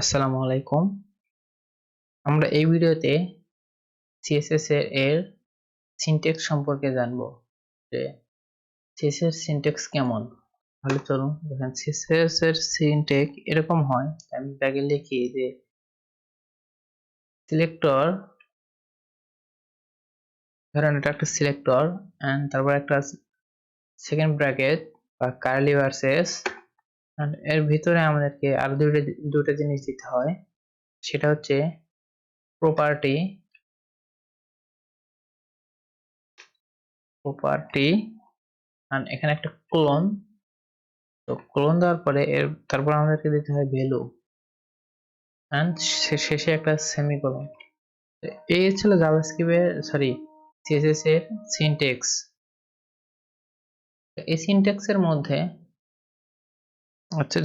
আসসালামু আলাইকুম। আমরা এই ভিডিওতে CSS এর সিনট্যাক্স সম্পর্কে জানবো যে CSS সিনট্যাক্স কেমন। তাহলে চলুন দেখেন CSS এর সিনট্যাক্স এরকম হয়। আমি আগে লিখি যে সিলেক্টর, ধরেন এটা একটা সিলেক্টর এন্ড তারপর একটা সেকেন্ড ব্র্যাকেট বা কার্লি ভার্সেস, এর ভিতরে আমাদেরকে আরো দুটো জিনিস দিতে হয়। সেটা হচ্ছে প্রপার্টি আর এখানে একটা ক্লোন। তো ক্লোন দেওয়ার পরে তারপর আমাদেরকে দিতে হয় ভ্যালু এন্ড শেষে একটা সেমিকোলন। এই ছিল CSS এর সিনট্যাক্স। এই সিনট্যাক্স এর মধ্যে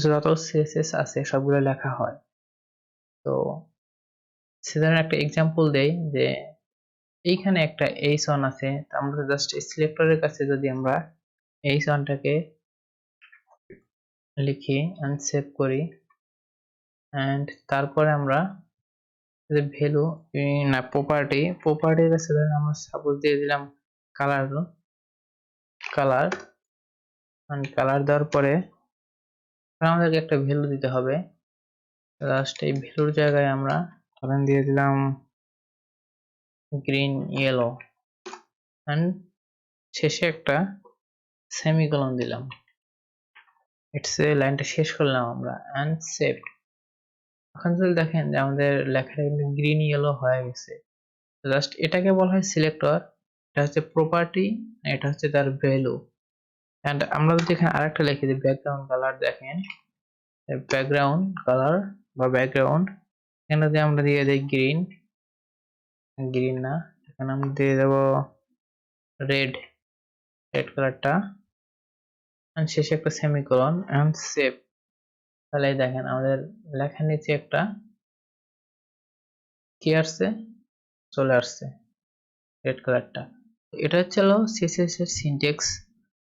যত CSS আছে সবগুলো লেখা হয়। তো সেজন্য একটা এক্সাম্পল দেই যে এইখানে একটা h1 আছে। আমরা জাস্ট সিলেক্টরের কাছে যদি আমরা h1 টাকে লিখি এন্ড সেভ করি এন্ড তারপরে আমরা যে ভ্যালু না প্রপার্টির কাছে ধরেন আমরা সাপোজ দিয়ে দিলাম কালার দেওয়ার পরে আমাদেরকে একটা ভ্যালু দিতে হবে। জাস্ট এই ভ্যালুর জায়গায় আমরা ধরেন দিয়ে দিলাম গ্রিন ইয়েলো এন্ড শেষে একটা সেমিকোলন দিলাম। লাইনটা শেষ করলাম আমরা এন্ড সেভ। এখন যদি দেখেন যে আমাদের লেখাটা কিন্তু গ্রিন ইয়েলো হয়ে গেছে। জাস্ট এটাকে বলা হয় সিলেক্টর, এটা হচ্ছে প্রপার্টি, এটা হচ্ছে তার ভ্যালু। এন্ড আমরা যদি এখানে আরেকটা লিখি যে ব্যাকগ্রাউন্ড কালার, দেখেন ব্যাকগ্রাউন্ড কালার বা ব্যাকগ্রাউন্ড, এখানে যদি আমরা দিয়ে দিই গ্রিন না, এখানে আমরা দিয়ে দেব রেড কালারটা এন্ড শেষে একটা সেমিকোলন এন্ড সেভ। তাহলে দেখেন আমাদের লেখার নিচে একটা কি আসছে, চলে আসছে রেড কালারটা। এটা হচ্ছে CSS এর সিনট্যাক্স,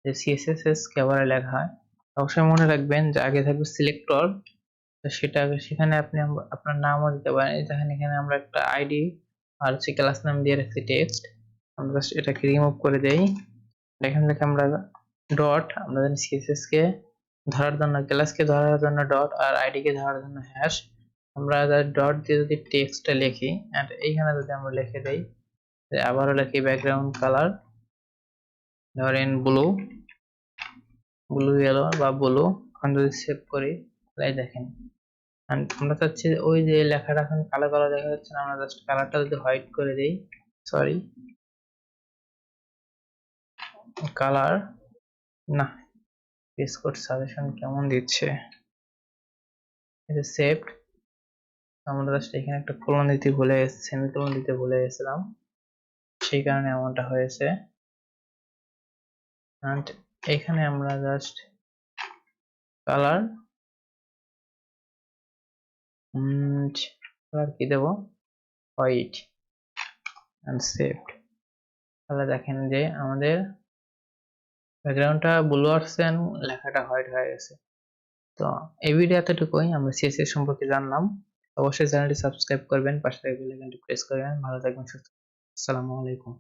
যে CSS কিভাবে লেখা হয়। অবশ্যই মনে রাখবেন যে আগে থাকবে সিলেক্টর, সেখানে আপনি আপনার নামও দিতে পারেন। এখানে আমরা একটা আইডি আর ক্লাস নাম দিয়ে রাখছি টেক্সট। আমরা জাস্ট এটাকে রিমুভ করে দেই। এখান থেকে আমরা ডট, আমরা জানি CSS কে ধরার জন্য, ক্লাসকে ধরার জন্য ডট আর আইডি কে ধরার জন্য হ্যাশ। আমরা ডট দিয়ে যদি টেক্সটটা লিখি এন্ড এইখানে যদি আমরা লিখে দেই, আবারও লিখি ব্যাকগ্রাউন্ড কালার, ধরেন ব্লু ইয়েলো বা ব্লু। এখন যদি সেভ করি তাহলে দেখেন আমরা চাচ্ছি ওই যে লেখাটা এখন কালো কালো দেখা যাচ্ছে না, আমরা জাস্ট কালারটা যদি হোয়াইট করে দেই, কালার না, পেজকোড সাজেশন কেমন দিচ্ছে, এটা সেভড। আমরা জাস্ট এখানে একটা সেমিকোলন দিতে ভুলে গেছিলাম, সেই কারণে এমনটা হয়েছে। এন্ড এখানে আমরা জাস্ট কালার কি দেব, হোয়াইট এন্ড সেভড। তাহলে দেখেন যে আমাদের ব্যাকগ্রাউন্ডটা ব্লু আসছে, লেখাটা হোয়াইট হয়ে গেছে। তো এই ভিডিও এতটুকুই, আমরা CSS সম্পর্কে জানলাম। অবশ্যই চ্যানেলটি সাবস্ক্রাইব করবেন, পাশে বেল আইকনটি প্রেস করবেন। ভালো থাকবেন, সুস্থ। আসসালামু আলাইকুম।